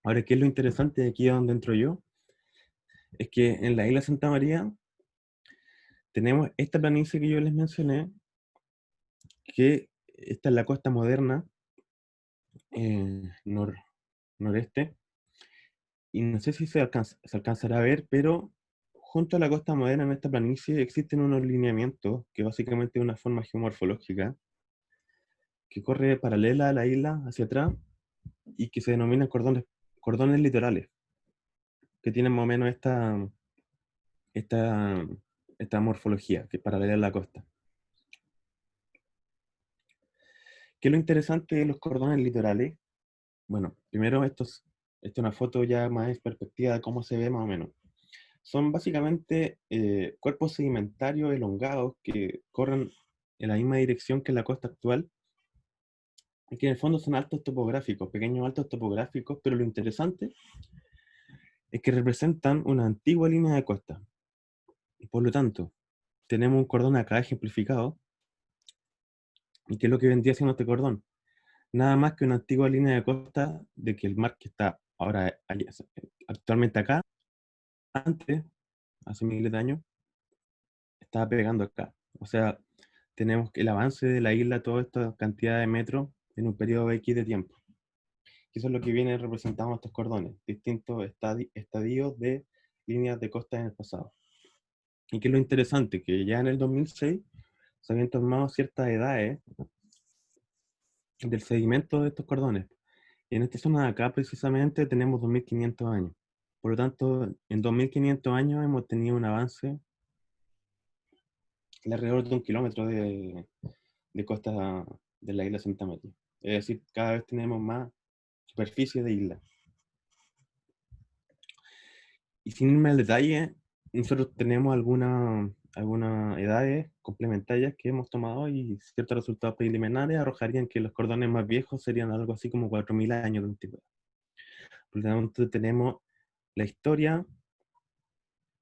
Ahora, ¿qué es lo interesante de aquí donde entro yo? Es que en la isla Santa María tenemos esta planicie que yo les mencioné, que esta es la costa moderna, noreste, y no sé si se alcanzará a ver, pero junto a la costa moderna en esta planicie existen unos lineamientos que básicamente es una forma geomorfológica que corre paralela a la isla hacia atrás y que se denominan cordones litorales, que tienen más o menos esta, esta morfología que es paralela a la costa. ¿Qué es lo interesante de los cordones litorales? Bueno, primero esto es una foto ya más en perspectiva de cómo se ve más o menos. Son básicamente cuerpos sedimentarios elongados que corren en la misma dirección que la costa actual, y que en el fondo son altos topográficos, pequeños altos topográficos, pero lo interesante es que representan una antigua línea de costa. Y por lo tanto, tenemos un cordón acá ejemplificado. ¿Y qué es lo que vendría siendo este cordón? nada más que una antigua línea de costa de que el mar que está ahora actualmente acá, antes, hace miles de años, estaba pegando acá. O sea, tenemos que el avance de la isla, toda esta cantidad de metros en un periodo X de tiempo. Y eso es lo que viene representando estos cordones, distintos estadios de líneas de costa en el pasado. Y que es lo interesante, que ya en el 2006 se habían tomado ciertas edades del sedimento de estos cordones. Y en esta zona de acá precisamente tenemos 2500 años. Por lo tanto, en 2500 años hemos tenido un avance de alrededor de 1 kilómetro de costa de la isla Santa María. Es decir, cada vez tenemos más superficie de isla. Y sin irme al detalle, nosotros tenemos algunas edades complementarias que hemos tomado y ciertos resultados preliminares arrojarían que los cordones más viejos serían algo así como 4000 años de antigüedad. Por lo tanto, tenemos la historia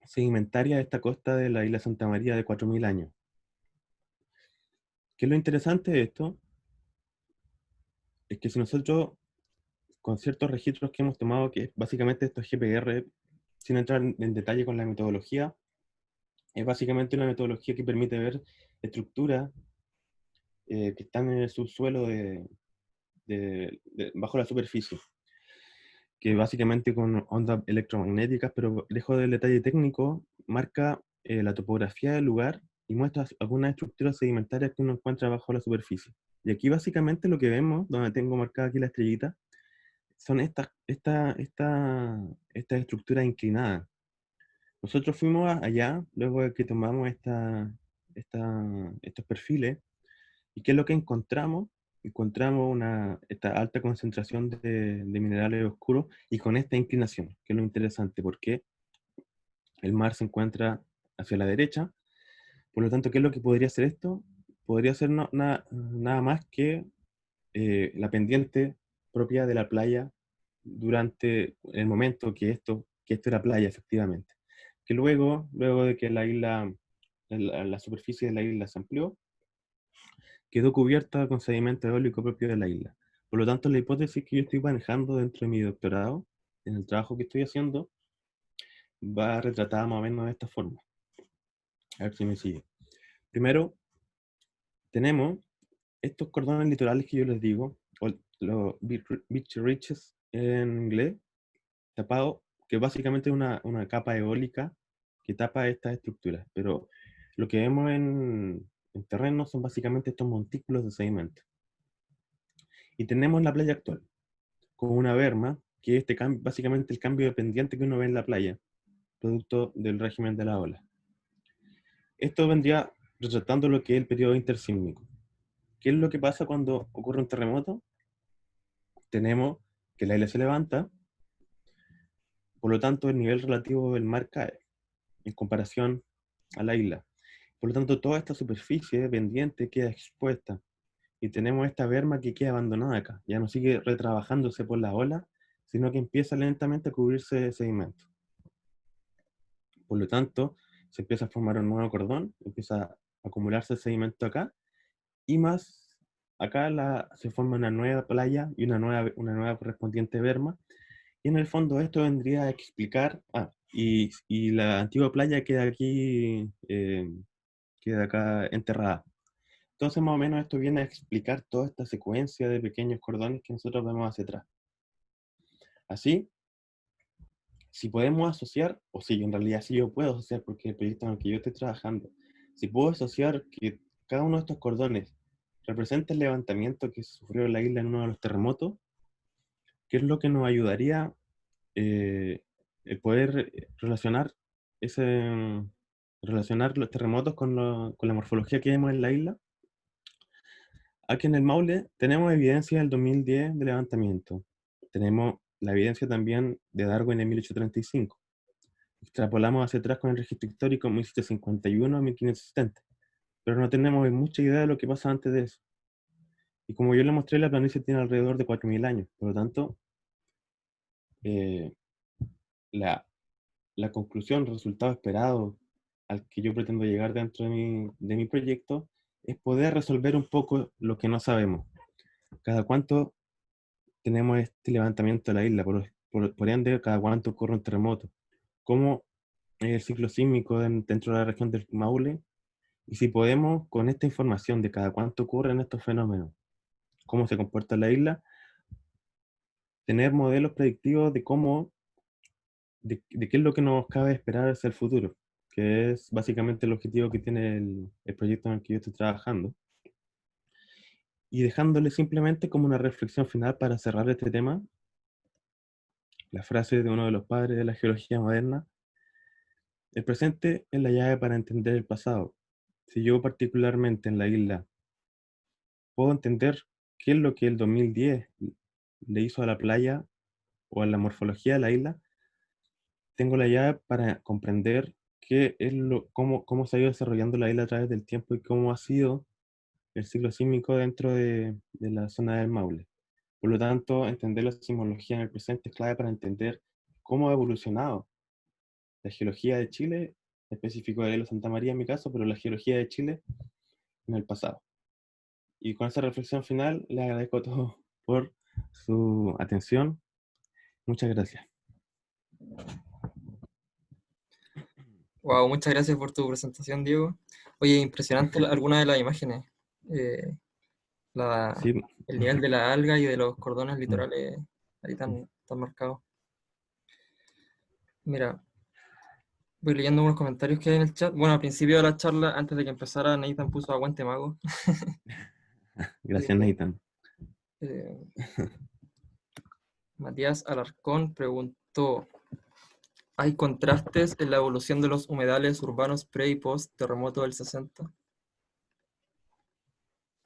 sedimentaria de esta costa de la isla Santa María de 4000 años. ¿Qué es lo interesante de esto? Es que si nosotros, con ciertos registros que hemos tomado, que es básicamente estos GPR, sin entrar en detalle con la metodología, es básicamente una metodología que permite ver estructuras que están en el subsuelo bajo la superficie, que básicamente con ondas electromagnéticas, pero lejos del detalle técnico, marca la topografía del lugar y muestra algunas estructuras sedimentarias que uno encuentra bajo la superficie. Y aquí básicamente lo que vemos, donde tengo marcada aquí la estrellita, son estas estructuras inclinadas. Nosotros fuimos allá, luego de que tomamos estos perfiles, ¿y qué es lo que encontramos? Encontramos esta alta concentración de minerales oscuros y con esta inclinación, que es lo interesante, porque el mar se encuentra hacia la derecha. Por lo tanto, ¿qué es lo que podría ser esto? Podría ser nada más que la pendiente propia de la playa durante el momento que esto era playa, efectivamente. Que luego de que la superficie de la isla se amplió, quedó cubierta con sedimento eólico propio de la isla. Por lo tanto, la hipótesis que yo estoy manejando dentro de mi doctorado, en el trabajo que estoy haciendo, va retratada más o menos de esta forma. A ver si me sigue. Primero, tenemos estos cordones litorales que yo les digo, o los beach ridges en inglés, tapado, que básicamente es una capa eólica que tapa estas estructuras. Pero lo que vemos en terreno son básicamente estos montículos de sedimento. Y tenemos la playa actual, con una berma, que es básicamente el cambio de pendiente que uno ve en la playa, producto del régimen de la ola. Esto vendría retratando lo que es el periodo intersísmico. ¿Qué es lo que pasa cuando ocurre un terremoto? Tenemos que la isla se levanta, por lo tanto el nivel relativo del mar cae en comparación a la isla. Por lo tanto, toda esta superficie pendiente queda expuesta y tenemos esta berma que queda abandonada acá. Ya no sigue retrabajándose por la ola, sino que empieza lentamente a cubrirse de sedimento. Por lo tanto, se empieza a formar un nuevo cordón, empieza a acumularse sedimento acá, y más acá se forma una nueva playa y una nueva correspondiente berma, y en el fondo esto vendría a explicar, y la antigua playa queda acá enterrada. Entonces más o menos esto viene a explicar toda esta secuencia de pequeños cordones que nosotros vemos hacia atrás. Así, si podemos asociar, o si en realidad sí yo puedo asociar, porque el proyecto en el que yo estoy trabajando, si puedo asociar que cada uno de estos cordones representa el levantamiento que sufrió la isla en uno de los terremotos, ¿qué es lo que nos ayudaría el poder relacionar los terremotos con la morfología que vemos en la isla? Aquí en el Maule tenemos evidencia del 2010 de levantamiento. Tenemos la evidencia también de Darwin en 1835. Extrapolamos hacia atrás con el registro histórico 1751 a 1570, pero no tenemos mucha idea de lo que pasa antes de eso. Y como yo le mostré, la planicie tiene alrededor de 4000 años. Por lo tanto, eh, la, la conclusión, el resultado esperado al que yo pretendo llegar dentro de mi proyecto es poder resolver un poco lo que no sabemos. cada cuánto tenemos este levantamiento de la isla, por ende, cada cuánto ocurre un terremoto, cómo es el ciclo sísmico dentro de la región del Maule, y si podemos, con esta información de cada cuánto ocurren estos fenómenos, cómo se comporta la isla, tener modelos predictivos de cómo, de qué es lo que nos cabe esperar hacia el futuro, que es básicamente el objetivo que tiene el proyecto en el que yo estoy trabajando. Y dejándole simplemente como una reflexión final para cerrar este tema, la frase de uno de los padres de la geología moderna: el presente es la llave para entender el pasado. Si yo particularmente en la isla puedo entender qué es lo que el 2010 le hizo a la playa o a la morfología de la isla, tengo la llave para comprender qué es cómo se ha ido desarrollando la isla a través del tiempo y cómo ha sido el ciclo sísmico dentro de la zona del Maule. Por lo tanto, entender la sismología en el presente es clave para entender cómo ha evolucionado la geología de Chile, específico de la isla Santa María en mi caso, pero la geología de Chile en el pasado. Y con esa reflexión final, le agradezco a todos por su atención. Muchas gracias. Wow, muchas gracias por tu presentación, Diego. Oye, impresionante algunas de las imágenes. Eh, Sí, el nivel de la alga y de los cordones litorales ahí tan marcados. Mira, voy leyendo unos comentarios que hay en el chat. Bueno, al principio de la charla, antes de que empezara, Nathan puso aguante mago. gracias, Eh, Nathan. eh, Matías Alarcón preguntó: ¿hay contrastes en la evolución de los humedales urbanos pre y post terremoto del 60?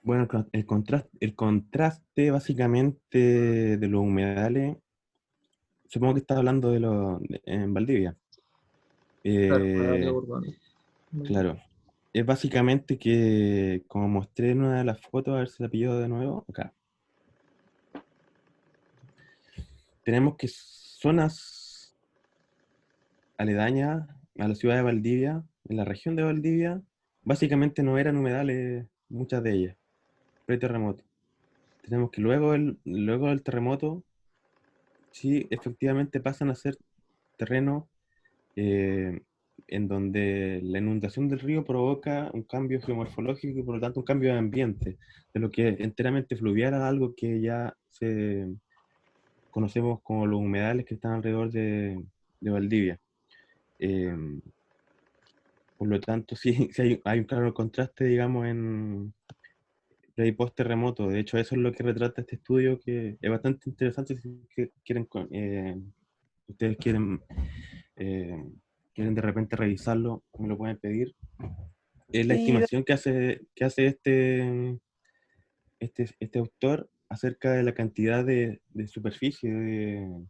Bueno, el contraste básicamente de los humedales, supongo que está hablando en Valdivia. Claro, humedales Eh, urbanos. claro, es básicamente que, como mostré en una de las fotos, a ver si la pillo de nuevo, acá. Tenemos que zonas aledañas a la ciudad de Valdivia, en la región de Valdivia, básicamente no eran humedales, muchas de ellas, pre-terremoto. Tenemos que luego del terremoto, sí, efectivamente pasan a ser terreno eh, en donde la inundación del río provoca un cambio geomorfológico y por lo tanto un cambio de ambiente, de lo que enteramente fluvial a algo que ya conocemos como los humedales que están alrededor de Valdivia. Eh, por lo tanto, sí, sí hay un claro contraste, digamos, en pre y post terremoto. De hecho, eso es lo que retrata este estudio, que es bastante interesante si quieren, ustedes eh, quieren de repente revisarlo, me lo pueden pedir. Es la Sí, estimación que hace este autor acerca de la cantidad de superficie de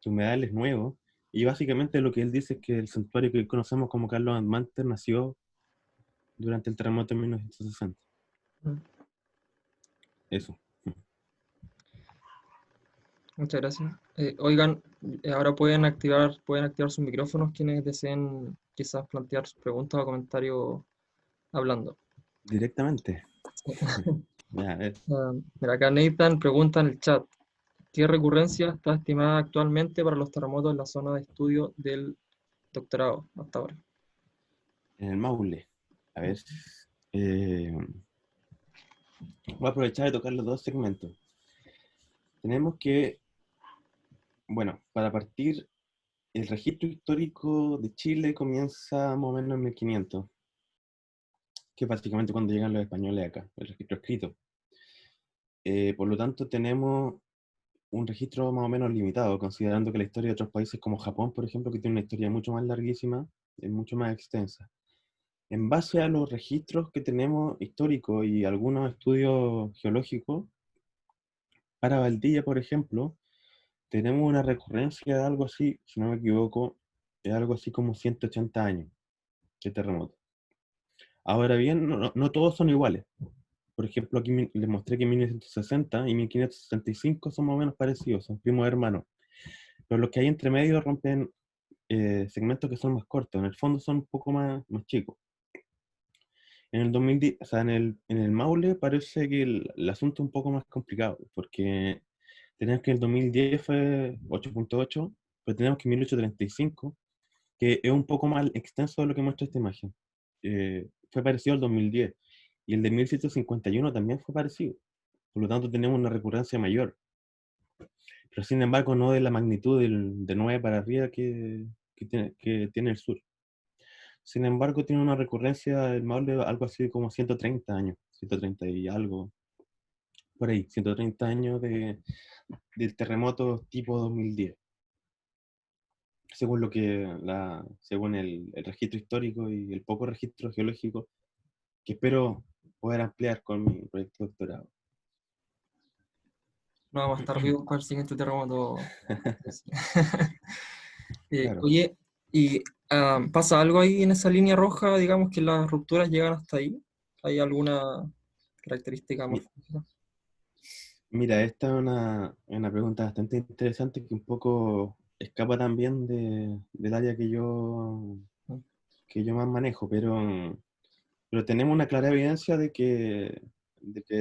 humedales nuevos. Y básicamente lo que él dice es que el santuario que conocemos como Carlos Andmanter nació durante el terremoto de 1960. Eso. Muchas gracias. Oigan, ahora pueden activar sus micrófonos quienes deseen quizás plantear sus preguntas o comentarios hablando. Directamente. Ya, a ver. Mira, acá Nathan pregunta en el chat: ¿qué recurrencia está estimada actualmente para los terremotos en la zona de estudio del doctorado hasta ahora? En el Maule. A ver. eh, Voy a aprovechar de tocar los dos segmentos. Tenemos que, bueno, para partir, el registro histórico de Chile comienza más o menos en 1500, que es básicamente cuando llegan los españoles acá, el registro escrito. Por lo tanto, tenemos un registro más o menos limitado, considerando que la historia de otros países como Japón, por ejemplo, que tiene una historia mucho más larguísima, es mucho más extensa. En base a los registros que tenemos históricos y algunos estudios geológicos, para Valdivia, por ejemplo, tenemos una recurrencia de algo así, si no me equivoco, de algo así como 180 años de terremoto. Ahora bien, no todos son iguales. Por ejemplo, aquí les mostré que 1960 y 1565 son más o menos parecidos, son primos hermanos. Pero los que hay entre medio rompen segmentos que son más cortos, en el fondo son un poco más chicos. En el 2010, o sea, en el Maule parece que el asunto es un poco más complicado, porque tenemos que el 2010 fue 8.8, pero tenemos que 1835, que es un poco más extenso de lo que muestra esta imagen. Fue parecido al 2010, y el de 1751 también fue parecido. Por lo tanto, tenemos una recurrencia mayor, pero sin embargo no de la magnitud de 9 para arriba que tiene el sur. Sin embargo, tiene una recurrencia el Maule algo así como 130 años, 130 y algo, por ahí, 130 años del terremoto tipo 2010, según según el registro histórico y el poco registro geológico que espero poder ampliar con mi proyecto de doctorado. No vamos a estar vivos para el siguiente terremoto. Claro. Oye, ¿y pasa algo ahí en esa línea roja? Digamos que las rupturas llegan hasta ahí. ¿Hay alguna característica Mi- morfológica? Mira, esta es una pregunta bastante interesante que un poco escapa también del área Mm. que yo más manejo, pero tenemos una clara evidencia de que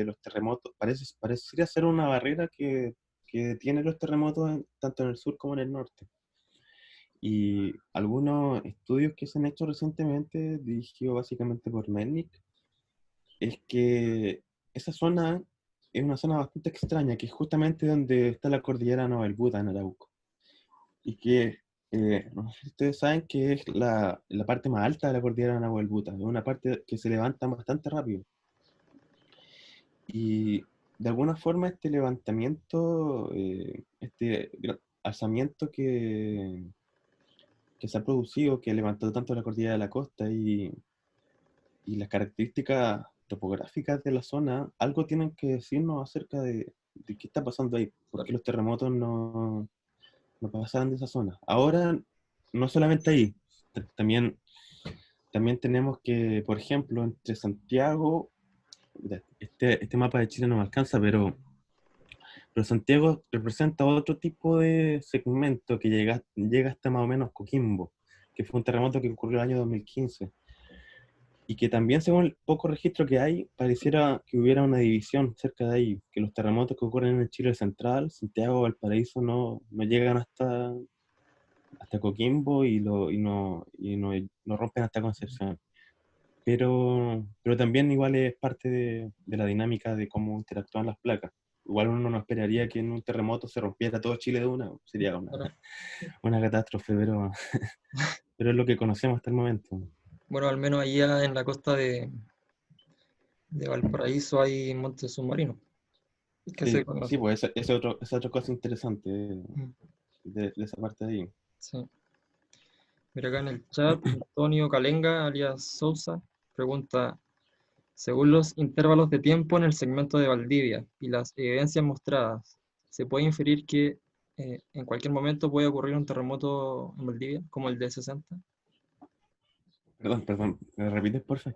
los terremotos, parecería ser una barrera que tiene los terremotos tanto en el sur como en el norte. Y algunos estudios que se han hecho recientemente, dirigidos básicamente por Melnick, es que esa zona es una zona bastante extraña, que es justamente donde está la cordillera Nobel Buda en Arauco. Y que, no sé si ustedes saben que es la parte más alta de la cordillera Nobel Buda, es una parte que se levanta bastante rápido. Y de alguna forma este levantamiento, alzamiento que se ha producido, que ha levantado tanto la cordillera de la costa y las características topográficas de la zona, algo tienen que decirnos acerca de qué está pasando ahí, por qué Claro. los terremotos no pasan de esa zona. Ahora, no solamente ahí, también tenemos que, por ejemplo, entre Santiago, este mapa de Chile no me alcanza, pero Santiago representa otro tipo de segmento que llega hasta más o menos Coquimbo, que fue un terremoto que ocurrió el año 2015. Y que también, según el poco registro que hay, pareciera que hubiera una división cerca de ahí, que los terremotos que ocurren en el Chile central, Santiago o Valparaíso, no llegan hasta Coquimbo y no rompen hasta Concepción. Pero también igual es parte de la dinámica de cómo interactúan las placas. Igual uno no esperaría que en un terremoto se rompiera todo Chile de una, sería una, Claro. una catástrofe, pero es lo que conocemos hasta el momento. Bueno, al menos allá en la costa de Valparaíso hay montes submarinos que se Sí, sí, conocen. pues esa otra cosa interesante Mm. de esa parte de ahí. Sí. Mira acá en el chat, Antonio Calenga, alias Sousa, pregunta, según los intervalos de tiempo en el segmento de Valdivia y las evidencias mostradas, ¿se puede inferir que en cualquier momento puede ocurrir un terremoto en Valdivia, como el de 60? Perdón, ¿me repites, porfa?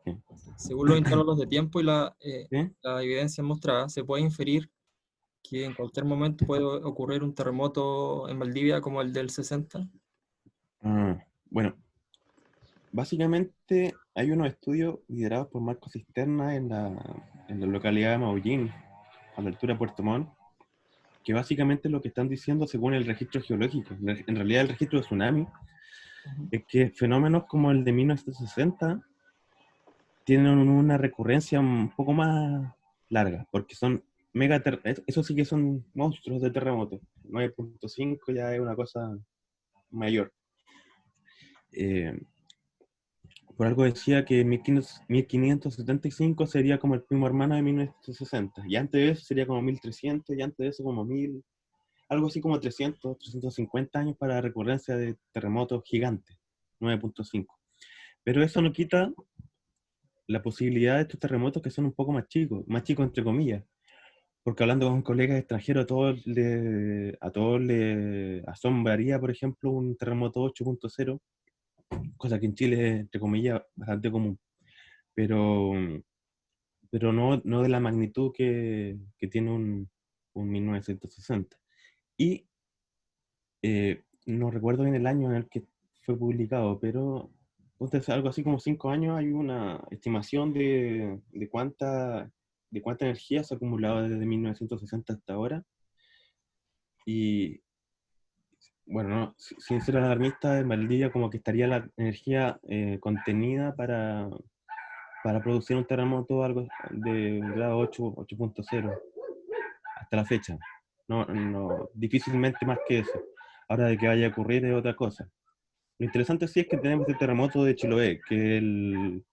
Según los intervalos de tiempo y ¿Sí? la evidencia mostrada, ¿se puede inferir que en cualquier momento puede ocurrir un terremoto en Valdivia como el del 60? Bueno, básicamente hay unos estudios liderados por Marco Cisterna en la localidad de Maullín, a la altura de Puerto Montt, que básicamente lo que están diciendo según el registro geológico, en realidad el registro de tsunami, Ujú. es que fenómenos como el de 1960 tienen una recurrencia un poco más larga, porque son eso sí que son monstruos de terremoto. 9.5 ya es una cosa mayor. Eh, por algo decía que 1575 sería como el primo hermano de 1960, y antes de eso sería como 1300, y antes de eso como 1000, algo así como 350 años para la recurrencia de terremotos gigantes, 9.5. Pero eso no quita la posibilidad de estos terremotos que son un poco más chicos entre comillas, porque hablando con colegas extranjeros, a todos le asombraría, por ejemplo, un terremoto 8.0, cosa que en Chile es, entre comillas, bastante común, pero, pero no de la magnitud que tiene un 1960. Y no recuerdo bien el año en el que fue publicado, pero Entonces, algo así como 5 años, hay una estimación de cuánta energía se ha acumulado desde 1960 hasta ahora. Y bueno, no, sin ser alarmista, en Valdivia como que estaría la energía contenida para producir un terremoto algo de grado 8, 8.0 hasta la fecha. No, no, difícilmente más que eso. Ahora de que vaya a ocurrir es otra cosa. Lo interesante sí es que tenemos el terremoto de Chiloé, que es el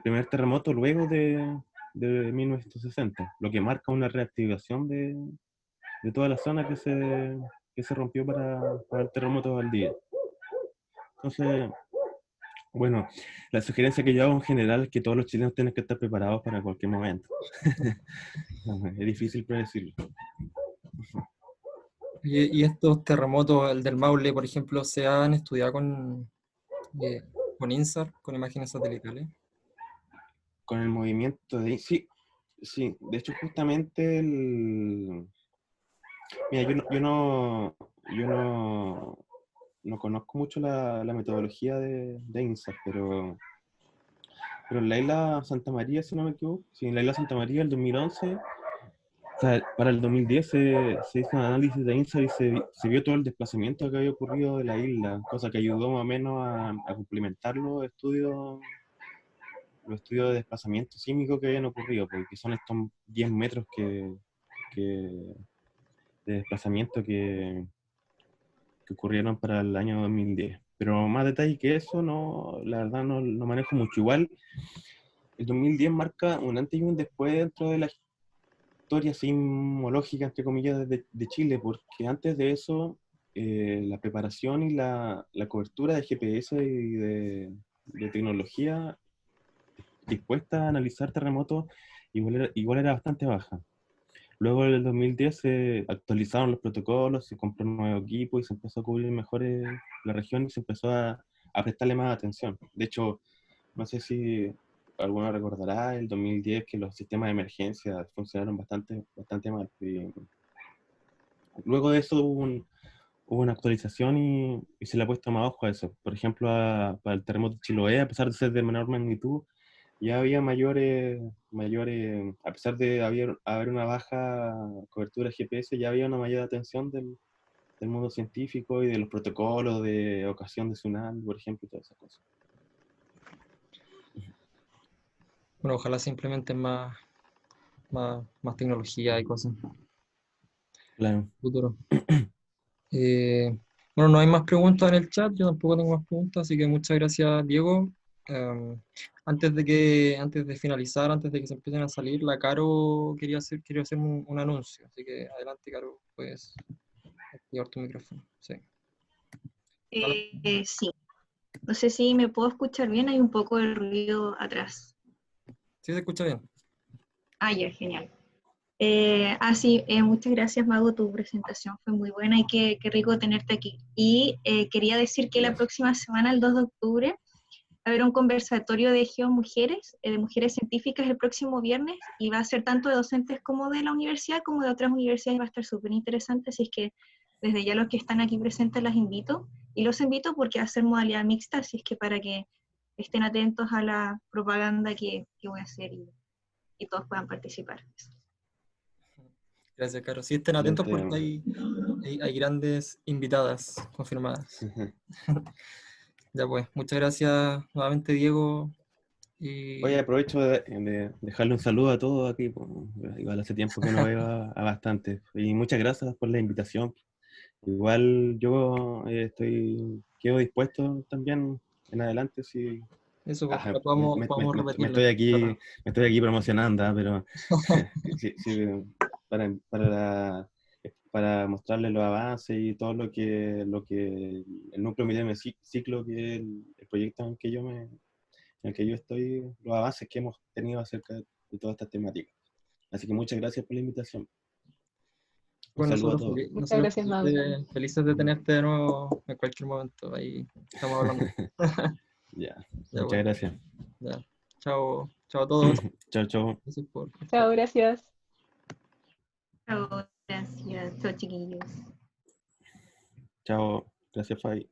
primer terremoto luego de 1960, lo que marca una reactivación de toda la zona que se rompió para el terremoto de Valdivia. Entonces, bueno, la sugerencia que yo hago en general es que todos los chilenos tienen que estar preparados para cualquier momento. Es difícil predecirlo. Y estos terremotos, el del Maule, por ejemplo, ¿se han estudiado con INSAR, con imágenes satelitales? Con el movimiento de... Sí, sí. De hecho, justamente Mira, yo no conozco mucho la metodología de INSAR, pero en la isla Santa María, si no me equivoco, sí, en la isla Santa María, el 2011, o sea, para el 2010 se hizo un análisis de INSAR y se vio todo el desplazamiento que había ocurrido de la isla, cosa que ayudó más o menos a complementar los estudios de desplazamiento sísmico que habían ocurrido, porque son estos 10 metros que- de desplazamiento que ocurrieron para el año 2010. Pero más detalle que eso, no, la verdad no manejo mucho. Igual, el 2010 marca un antes y un después dentro de la historia sismológica, entre comillas, de Chile, porque antes de eso, la preparación y la cobertura de GPS y de tecnología dispuesta a analizar terremotos igual era bastante baja. Luego en el 2010 se actualizaron los protocolos, se compró un nuevo equipo y se empezó a cubrir mejor la región y se empezó a prestarle más atención. De hecho, no sé si alguno recordará el 2010 que los sistemas de emergencia funcionaron bastante, bastante mal. Y luego de eso hubo una actualización y se le ha puesto más ojo a eso. Por ejemplo, para el terremoto de Chiloé, a pesar de ser de menor magnitud, ya había a pesar de haber una baja cobertura GPS, ya había una mayor atención del mundo científico y de los protocolos de ocasión de tsunami, por ejemplo, y todas esas cosas. Bueno, ojalá se implementen más tecnología y cosas en Claro. el futuro. Bueno, no hay más preguntas en el chat, yo tampoco tengo más preguntas, así que muchas gracias, Diego. Antes de finalizar, antes de que se empiecen a salir, la Caro quería hacer un anuncio, así que adelante, Caro, puedes activar tu micrófono. Sí. Sí, no sé si me puedo escuchar bien, hay un poco de ruido atrás. Sí, se escucha bien. Ah, ya, genial. Sí, muchas gracias, Mago, tu presentación fue muy buena y qué rico tenerte aquí. Y quería decir que la próxima semana, el 2 de octubre, va a haber un conversatorio de geomujeres, de mujeres científicas el próximo viernes, y va a ser tanto de docentes como de la universidad, como de otras universidades, va a estar súper interesante, así es que desde ya los que están aquí presentes las invito, y los invito porque va a ser modalidad mixta, así es que para que estén atentos a la propaganda que voy a hacer y todos puedan participar. Gracias, Caro. Sí, estén atentos porque Excelente. hay grandes invitadas confirmadas. Ya pues, muchas gracias nuevamente, Diego. Oye, Y aprovecho de dejarle un saludo a todos aquí, pues, igual hace tiempo que no veo a bastante. Y muchas gracias por la invitación. Igual yo quedo dispuesto también en adelante si... eso, pues, Ajá, podemos me repetirlo. estoy aquí promocionando, pero sí, sí, para mostrarles los avances y todo lo que el núcleo militar ciclo, que es el proyecto en el que yo estoy, los avances que hemos tenido acerca de todas estas temáticas. Así que muchas gracias por la invitación. Un Bueno, saludo a todos. Muchas gracias, Mau. felices de tenerte de nuevo en cualquier momento. Ahí estamos hablando. Ya, Ya, muchas bueno, gracias. ya. Chao, chao a todos. Chao, chao. Gracias por Chao, gracias. Chao, gracias, chao chiquillos. Chao. Gracias, Fai.